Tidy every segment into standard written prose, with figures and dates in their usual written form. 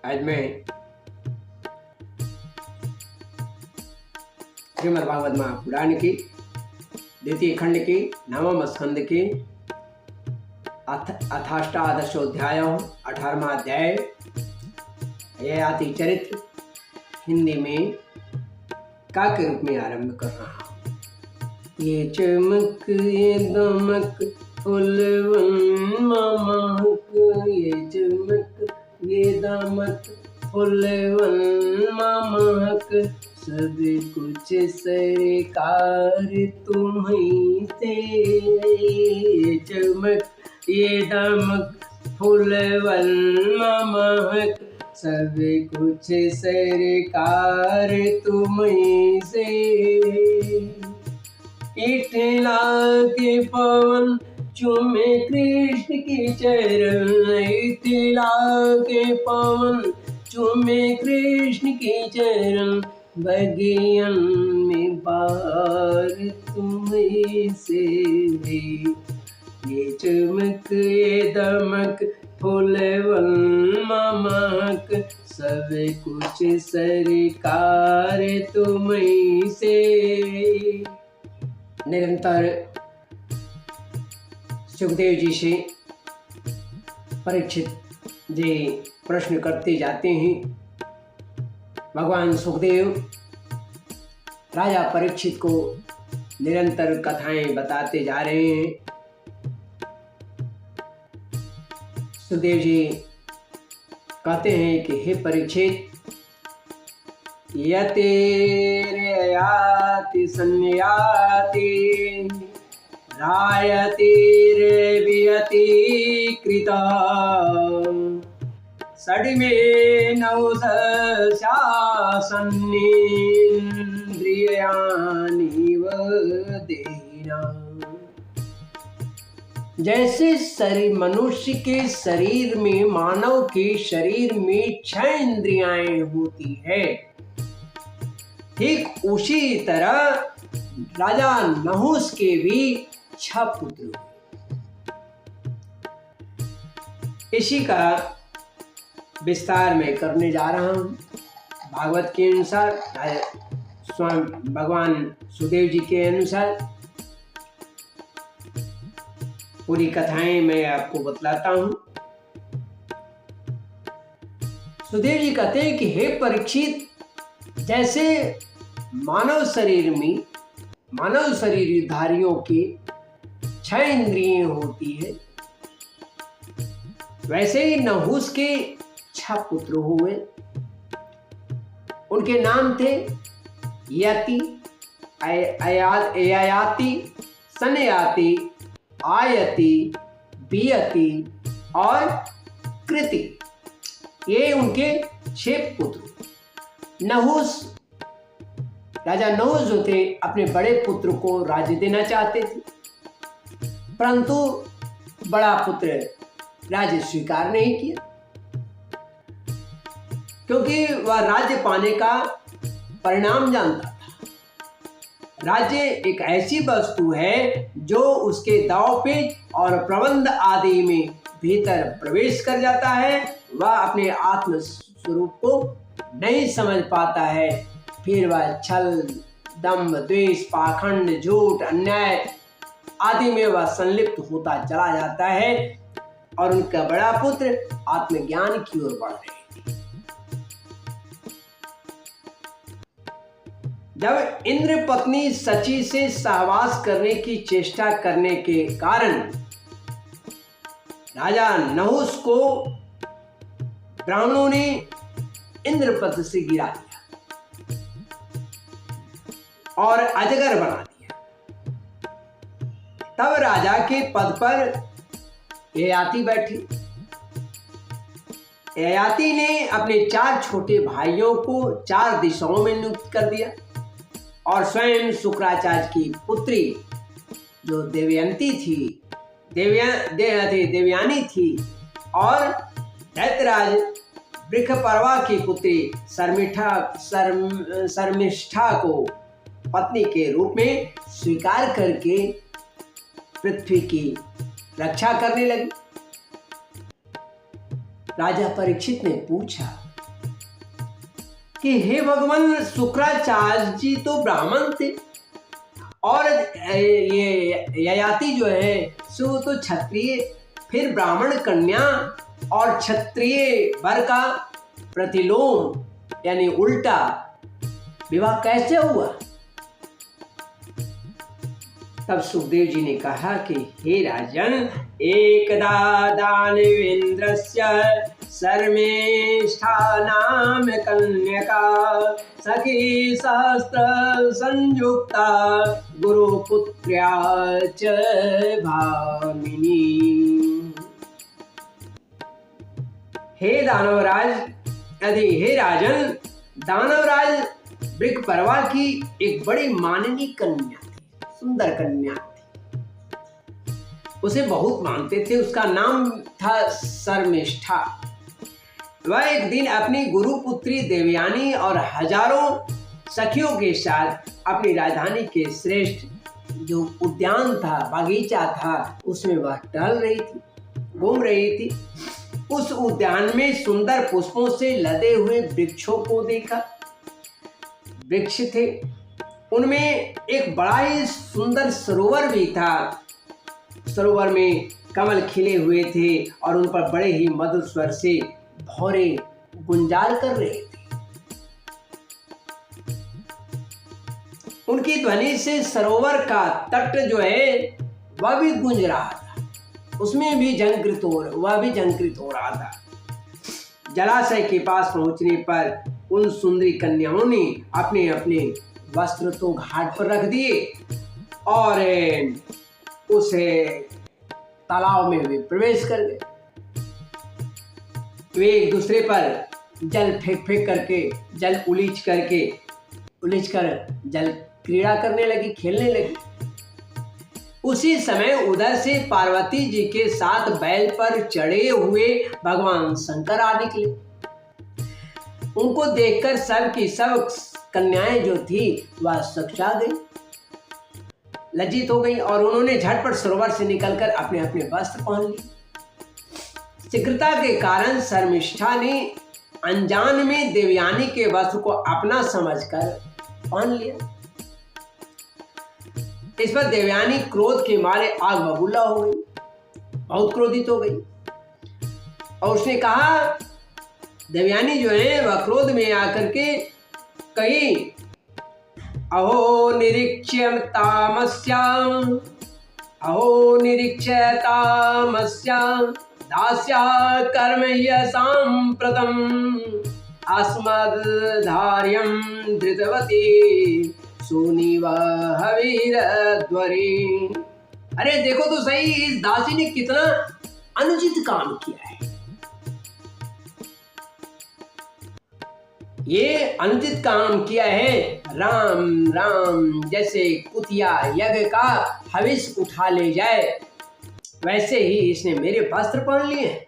आज मैं श्रीमद् भागवत महापुराण की द्वितीय खंड की नवम स्कंद की अथाष्टादशोध्याय 18वां अध्याय ययाति चरित्र हिंदी में का के रूप में आरंभ कर रहा हूँ। ये चमक ये दमक फुलवन ममक, ये चमक ये दमक फुलवन ममक, सब कुछ सरकार तुम्हीं से। ये चमक ये दमक फुलवन ममक, सब कुछ सरकार तुम्हीं से। इठला के पवन चूमे कृष्ण की चरण, इठला के पवन चूमे कृष्ण की चरण, बगियन में बार तुम्हीं से। ये चमक ये दमक फुलवन ममक, सब कुछ सरकार तुम्हीं से। निरंतर सुखदेव जी से परीक्षित जी प्रश्न करते जाते हैं। भगवान सुखदेव राजा परीक्षित को निरंतर कथाएं बताते जा रहे हैं। सुखदेव जी कहते हैं कि हे परीक्षित, यतिर्याति संयाति रायतिर्वियति कृता, षड्मे नौदशासन्निन्द्रियाणि देहिना। जैसे मनुष्य के शरीर में, मानव के शरीर में 6 इंद्रियाएं होती है, ठीक उसी तरह राजा नहुस के भी 6 पुत्र हुए। इसी का विस्तार में करने जा रहा हूं। भागवत के अनुसार, स्वयं भगवान सुखदेव जी के अनुसार पूरी कथाएं मैं आपको बतलाता हूं। सुखदेव जी कहते हैं कि हे परीक्षित, जैसे मानव शरीर में, मानव शरीरधारियों के 6 इंद्रियां होती है, वैसे ही नहुस के 6 पुत्र हुए। उनके नाम थे यति, ययाति, संयाति, आयति, वियति और कृति। ये उनके 6 पुत्र। नहुस, राजा नहुस जो थे, अपने बड़े पुत्र को राज्य देना चाहते थे, परंतु बड़ा पुत्र राज्य स्वीकार नहीं किया, क्योंकि वह राज्य पाने का परिणाम जानता था। राज्य एक ऐसी वस्तु है जो उसके दांवपेच और प्रबंध आदि में भीतर प्रवेश कर जाता है। वह अपने आत्म स्वरूप को नहीं समझ पाता है। फिर वह छल, दंभ, द्वेष, पाखंड, झूठ, अन्याय आदि में वह संलिप्त होता चला जाता है और उनका बड़ा पुत्र आत्मज्ञान की ओर बढ़ रहे थे। जब इंद्र पत्नी सची से सहवास करने की चेष्टा करने के कारण राजा नहुस को ब्राह्मणों ने इंद्रपद से गिरा दिया और अजगर बना दिया। तब राजा के पद पर ययाति बैठी। ययाति ने अपने 4 छोटे भाइयों को 4 दिशाओं में नियुक्त कर दिया और स्वयं शुक्राचार्य की पुत्री जो देवयंती थी, देवयानी थी, और दैत्यराज वृषपर्वा की पुत्री शर्मिष्ठा को पत्नी के रूप में स्वीकार करके पृथ्वी की रक्षा करने लगी। राजा परीक्षित ने पूछा, कि हे भगवान, शुक्राचार्य जी तो ब्राह्मण थे और ये ययाति जो है सो तो क्षत्रिय, फिर ब्राह्मण कन्या और क्षत्रिय वर का प्रतिलोम यानी उल्टा विवाह कैसे हुआ? तब सुखदेव जी ने कहा कि हे राजन, एकदा दानवेन्द्रस्य शर्मिष्ठा नाम कन्यका सखी सहस्र संयुक्ता गुरुपुत्र्या च भामिनी। हे दानवराज, यदि हे राजन, दानवराज वृषपर्वा की एक बड़ी माननीय कन्या थी, सुंदर कन्या थी, उसे बहुत मानते थे। उसका नाम था शर्मिष्ठा। वह एक दिन अपनी गुरुपुत्री देवयानी और हजारों सखियों के साथ अपनी राजधानी के श्रेष्ठ जो उद्यान था, बागीचा था, उसमें वह टहल रही थी, घूम रही थी। उस उद्यान में सुंदर पुष्पों से लदे हुए वृक्षों को देखा। वृक्ष थे, उनमें एक बड़ा ही सुंदर सरोवर भी था। सरोवर में कमल खिले हुए थे और उन पर बड़े ही मधुर स्वर से भौरे गुंजार कर रहे थे। उनकी ध्वनि से सरोवर का तट जो है वह भी गूंज रहा था, उसमें भी वह भी झंकृत हो रहा था। जलाशय के पास पहुंचने पर उन सुंदरी कन्याओं ने अपने अपने वस्त्र तो घाट पर रख दिए और उस तालाब में वे प्रवेश कर गए। वे एक दूसरे पर जल फेंक करके, जल उलीच कर जल क्रीड़ा करने लगी, खेलने लगी। उसी समय उधर से पार्वती जी के साथ बैल पर चढ़े हुए भगवान शंकर आ निकले। उनको देखकर सब की सब कन्याएं जो थी वह सकुचा गई, लज्जित हो गई और उन्होंने झटपट सरोवर से निकलकर अपने अपने वस्त्र पहन लिए। शीघ्रता के कारण शर्मिष्ठा ने अनजान में देवयानी के वस्त्र को अपना समझकर पहन लिया। इस पर देवयानी क्रोध के मारे आग बबूला हो गई, बहुत क्रोधित हो गई और उसने कहा, देवयानी जो है वह क्रोध में आकर के कही, अहो निरीक्ष्य तामस्याम दास्या कर्म सांप्रतम अस्मद्धार्यं धृतवती सुनीवा हवीरध्वरी। अरे देखो तो सही, इस दासी ने कितना अनुचित काम किया है। ये अनुचित काम किया है, राम राम जैसे कुतिया यज्ञ का हविष उठा ले जाए वैसे ही इसने मेरे वस्त्र पहन लिए हैं।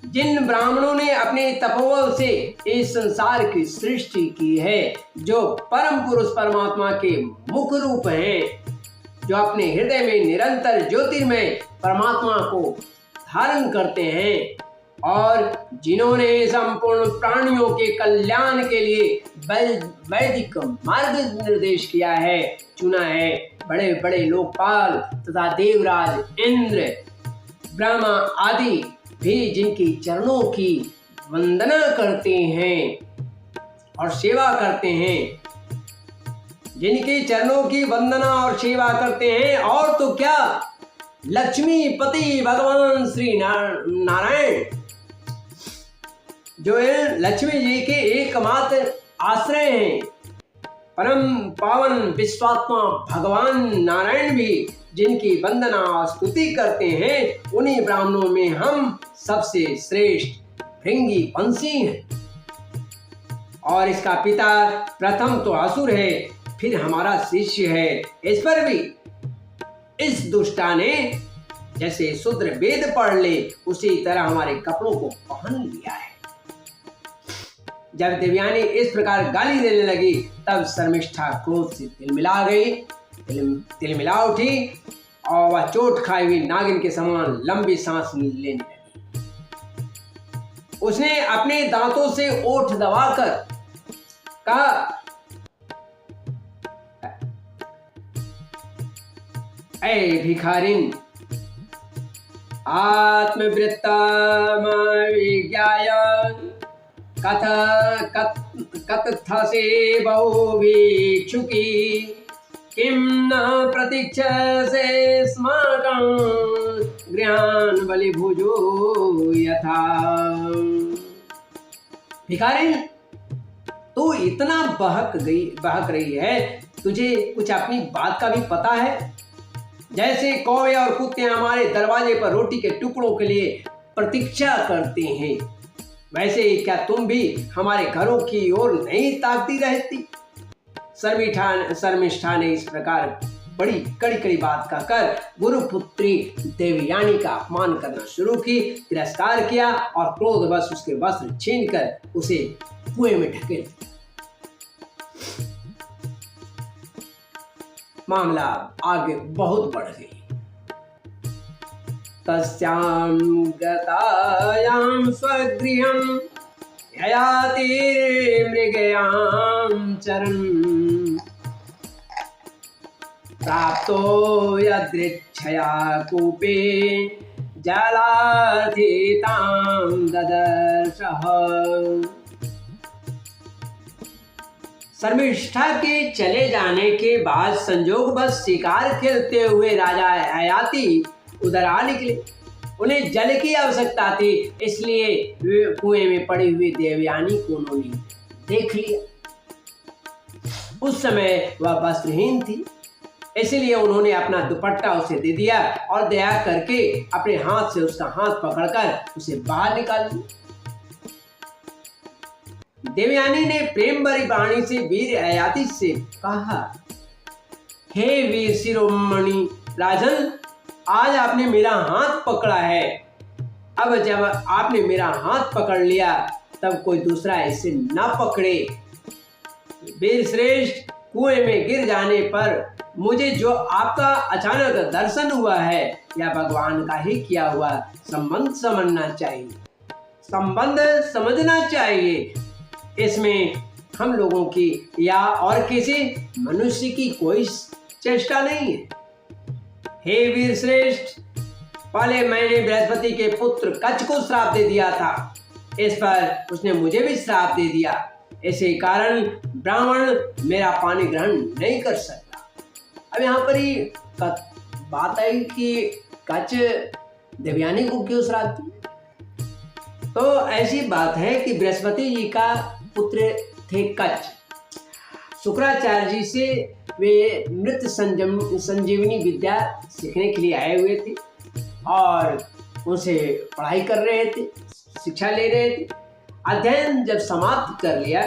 जिन ब्राह्मणों ने अपने तपोबल से इस संसार की सृष्टि की है, जो परम पुरुष परमात्मा के मुख रूप हैं, जो अपने हृदय में निरंतर ज्योतिर्मय परमात्मा को धारण करते हैं और जिन्होंने संपूर्ण प्राणियों के कल्याण के लिए वैदिक मार्ग निर्देश किया है, चुना है, बड़े बड़े लोकपाल तथा देवराज इंद्र ब्रह्मा आदि भी जिनकी चरणों की वंदना करते हैं और सेवा करते हैं, जिनके चरणों की वंदना और सेवा करते हैं, और तो क्या लक्ष्मी पति भगवान श्री नारायण जो है लक्ष्मी जी के एकमात्र आश्रय हैं, परम पावन विश्वात्मा भगवान नारायण भी जिनकी वंदना और स्तुति करते हैं, उन्हीं ब्राह्मणों में हम सबसे श्रेष्ठ भृंगी वंशी हैं। और इसका पिता प्रथम तो असुर है, फिर हमारा शिष्य है। इस पर भी इस दुष्टा ने जैसे शूद्र वेद पढ़ ले उसी तरह हमारे कपड़ों को पहन लिया है। जब देवयानी इस प्रकार गाली देने लगी, तब शर्मिष्ठा क्रोध से तिलमिला उठी और वह चोट खाई हुई नागिन के समान लंबी सांस लेने लगी। उसने अपने दांतों से ओठ दबाकर कहा, ऐ भिखारिन, आत्मवृत्तमविज्ञाय कथसे बहुभिक्षुकी किं न प्रतीक्षसे स्माकं गृहान् बलिभुजो यथा। भिखारिन, तू इतना बहक रही है, तुझे कुछ अपनी बात का भी पता है? जैसे कौवे और कुत्ते हमारे दरवाजे पर रोटी के टुकड़ों के लिए प्रतीक्षा करते हैं, वैसे ही क्या तुम भी हमारे घरों की ओर नहीं ताकती रहती? शर्मिष्ठा ने इस प्रकार बड़ी कड़ी कड़ी बात कहकर गुरुपुत्री देवयानी का अपमान करना शुरू की, तिरस्कार किया और क्रोधवश उसके वस्त्र छीनकर उसे कुएं में ढकेल दिया। मामला आगे बहुत बढ़ गई। तस्यां गतायां स्वगृहं ययाति मृगयां चरन् प्राप्तो यदृच्छया कूपे जलाधितां ददर्शः। शर्मिष्ठा के चले जाने के बाद संजोगवश शिकार खेलते हुए राजा ययाति उधर आ निकले। उन्हें जल की आवश्यकता थी, इसलिए कुएं में पड़ी हुई देवयानी को उन्होंने देख लिया। उस समय वह वस्त्रहीन थी, इसलिए उन्होंने अपना दुपट्टा उसे दे दिया और दया करके अपने हाथ से उसका हाथ पकड़कर उसे बाहर निकाल लिया। देवयानी ने प्रेम भरी वाणी से वीर ययाति से कहा, हे वीर शिरोमणि राजन, आज आपने मेरा हाथ पकड़ा है। अब जब आपने मेरा हाथ पकड़ लिया तब कोई दूसरा इसे न पकड़े। वीर श्रेष्ठ, कुएं में गिर जाने पर मुझे जो आपका अचानक दर्शन हुआ है, यह भगवान का ही किया हुआ संबंध समझना चाहिए। इसमें हम लोगों की या और किसी मनुष्य की कोई चेष्टा नहीं है। हे वीर श्रेष्ठ, पहले मैंने बृहस्पति के पुत्र कच्छ को श्राप दे दिया था, इस पर उसने मुझे भी श्राप दे दिया। इसी कारण ब्राह्मण मेरा पानी ग्रहण नहीं कर सकता। अब यहाँ पर ही बात आई कि कच्छ देवयानी को क्यों श्राप दिया। तो ऐसी बात है कि बृहस्पति जी का पुत्र थे कच्छ। शुक्राचार्य जी से वे मृत संजीवनी विद्या सीखने के लिए आए हुए थे और उनसे पढ़ाई कर रहे थे, शिक्षा ले रहे थे। अध्ययन जब समाप्त कर लिया,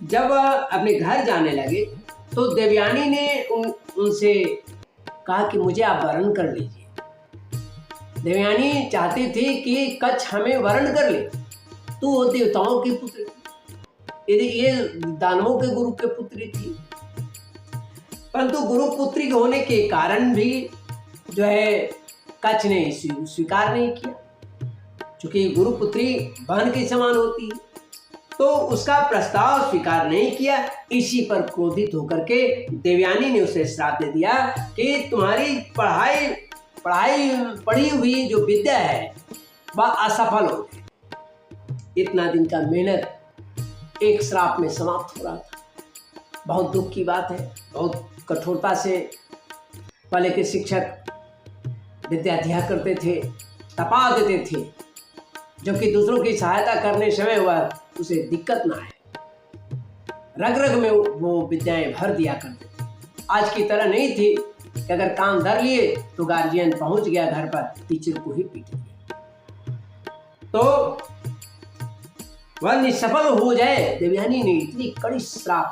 जब अपने घर जाने लगे तो देवयानी ने उनसे कहा कि मुझे आप वरण कर लीजिए। देवयानी चाहती थी कि कच्छ हमें वरण कर ले। तू वो देवताओं की पुत्री, ये दानवों के गुरु के पुत्री थी, परंतु गुरु पुत्री होने के कारण भी जो है कच्छ ने स्वीकार नहीं किया, क्योंकि गुरु पुत्री बहन के समान होती है। तो उसका प्रस्ताव स्वीकार नहीं किया। इसी पर क्रोधित होकर के देवयानी ने उसे श्राप दे दिया कि तुम्हारी पढ़ी हुई जो विद्या है वह असफल हो गई। इतना दिन का मेहनत एक श्राप में समाप्त हो रहा था। बहुत दुख की बात है। बहुत कठोरता से पहले के शिक्षक विद्या दिया करते थे, तपा देते थे, जो कि दूसरों की सहायता करने समय वह उसे दिक्कत ना आए। रग रग में वो विद्याएं भर दिया करते थे। आज की तरह नहीं थी कि अगर काम धर लिए तो गार्जियन पहुंच गया घर पर, टीचर को ही पीट दिया। तो वह निष्सफल हो जाए। देवयानी ने इतनी कड़ी श्राप,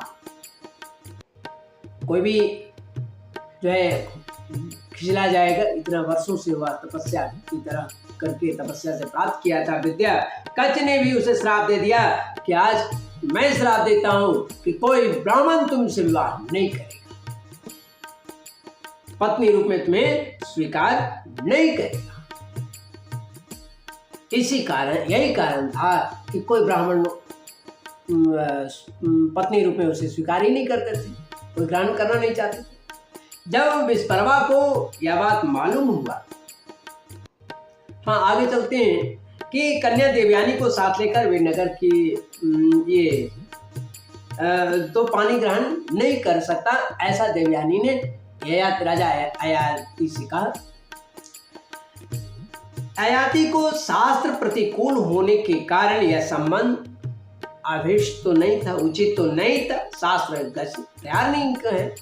कोई भी जो है खिचला जाएगा। इतना वर्षों से वह तपस्या की तरह करके तपस्या से प्राप्त किया था विद्या। कच्छ ने भी उसे श्राप दे दिया कि आज मैं श्राप देता हूं कि कोई ब्राह्मण तुमसे विवाह नहीं करेगा, पत्नी रूप में तुम्हें स्वीकार नहीं करेगा। यही कारण था कि कोई ब्राह्मण पत्नी रूप में उसे स्वीकार ही नहीं करते थे, कोई ग्रहण करना नहीं चाहते थे। जब विश्वकर्मा को यह बात मालूम हुआ, हाँ आगे चलते हैं, कि कन्या देवयानी को साथ लेकर वे नगर की ये तो पानी ग्रहण नहीं कर सकता, ऐसा देवयानी ने राजा ययाति से कहा। ययाति को शास्त्र प्रतिकूल होने के कारण यह संबंध अभिष्ट तो नहीं था, उचित तो नहीं था। शास्त्र तैयार नहीं है,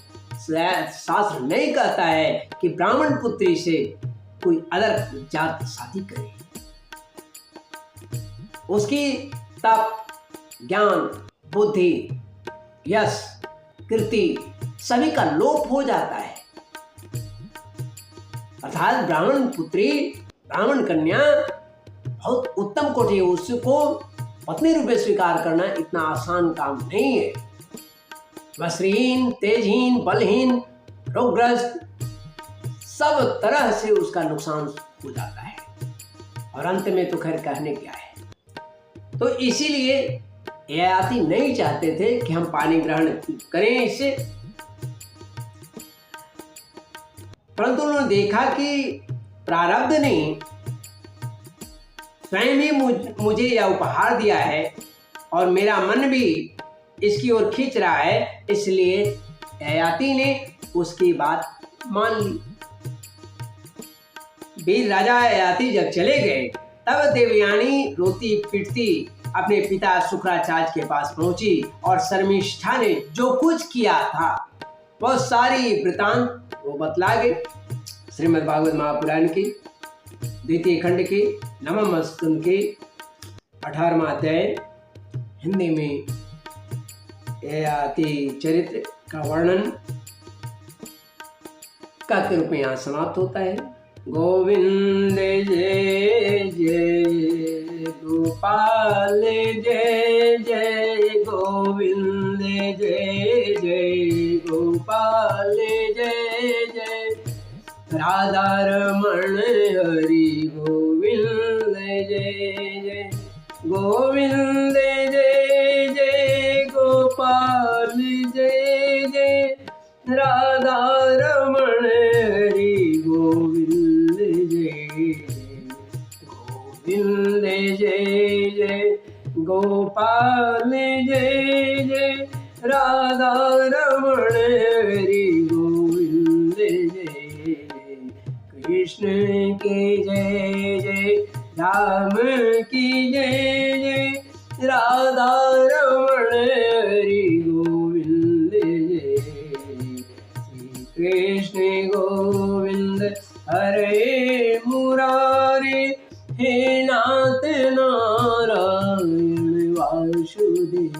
शास्त्र नहीं कहता है कि ब्राह्मण पुत्री से कोई अदर जात शादी करे। उसकी तप, ज्ञान, बुद्धि, यश, कीर्ति सभी का लोप हो जाता है। अर्थात ब्राह्मण पुत्री, ब्राह्मण कन्या बहुत उत्तम कोटि है, उसको पत्नी रूप में स्वीकार करना इतना आसान काम नहीं है। वस्त्रहीन, तेजहीन, बलहीन, रोगग्रस्त, सब तरह से उसका नुकसान हो जाता है, और अंत में तो खैर कहने क्या है। तो इसीलिए ययाति नहीं चाहते थे कि हम पानी ग्रहण करें इससे, परंतु उन्होंने देखा कि प्रारब्ध ने स्वयं ही मुझे यह उपहार दिया है और मेरा मन भी इसकी ओर खींच रहा है, इसलिए ययाति ने उसकी बात मान ली। वीर राजा ययाति जब चले गए, तब देवयानी रोती पिटती अपने पिता शुक्राचार्य के पास पहुंची और शर्मिष्ठा ने जो कुछ किया था वह सारी वृतांत वो बतला गए। श्रीमद् भागवत महापुराण की द्वितीय खंड की नवम स्कंद के 18वां अध्याय हिंदी में ययाति चरित्र का वर्णन का रूप में यहाँ समाप्त होता है। गोविंद जय जय गोपाल जय जय गोविंद जय जय गोपाल जय जय राधा रमण हरि गोविंद जय जय गोविंद जय जय गोपाल जय जय राधा रमण हरि गोविंद जय गोविंद जय जय गोपाल जय जय राधा रमण हरि गोविंद जय कृष्ण के जय जय राम की जय जय राधा रमण हरि गोविंद जय कृष्ण गोविंद हरे मुरारे हे नाथ नारायण वासुदेव।